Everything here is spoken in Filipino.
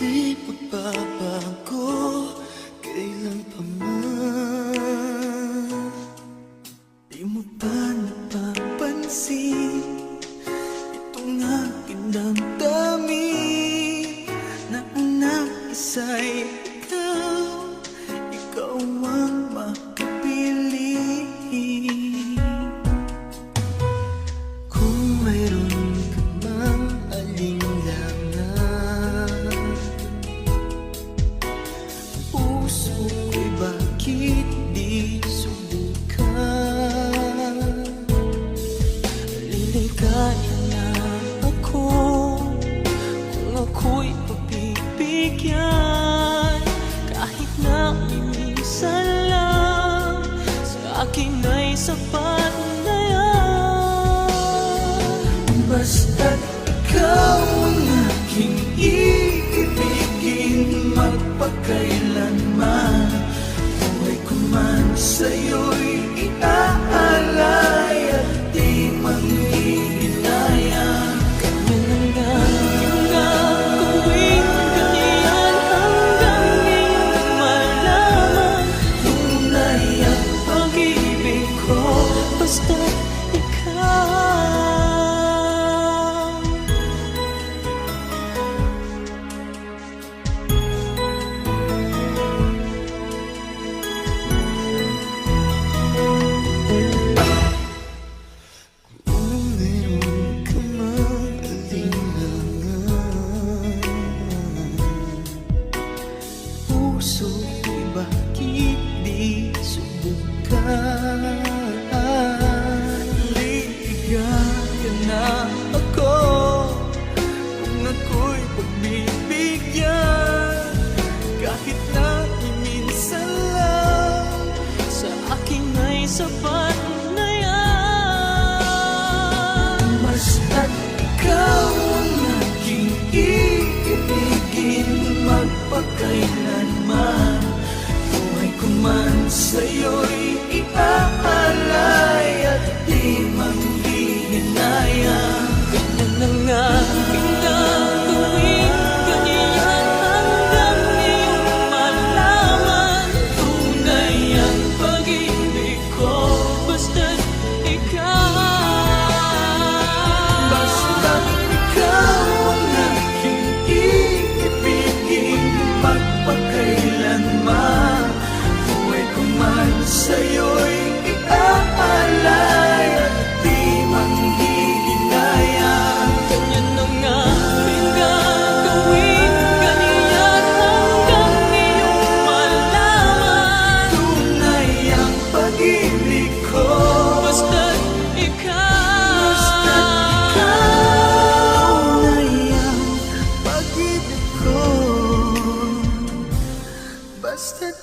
di magbabago kailan pa man. Di mo ba napapansin itong aking damdamin na ang nag-isa'y ikaw, ikaw ang makapili. Kung mayroon ka mang alinlangan, puso ko'y bakit di subukan? Liligaya na ako kung ako'y pagbibigyan, kahit na minsan lang sa akin ay sapat na yan. Basta't ikaw ang aking iibigin, magpakailanman. Buhay ko man sa'yo'y iaalay at di manghihinayang. Ganyan na nga gawin, ganyan hanggang ngayong malaman tunay ang pag-ibig ko, basta't ikaw. Puso ko'y bakit di subukan? Liligaya na ako kung ako'y pagbibigyan, kahit na minsan lang sa akin ay sapat na yan. Basta't ikaw ang aking iibigin, magpakailanman. Buhay ko man sa'yo'y iaalay at di manghihinayang. Ganyan na nga gagawin, ganyan hanggang ngayong malaman tunay ang pag-ibig ko, basta't ikaw. Basta't ikaw ang aking iibigin, magpakailanman. Buhay ko man sa'yo'y iaalay at di manghihinayang. Ganyan na nga gagawin, ganyan hanggang ngayong malaman tunay ang pag-ibig ko, basta't ikaw. Basta't ikaw, tunay ang pag-ibig ko, basta't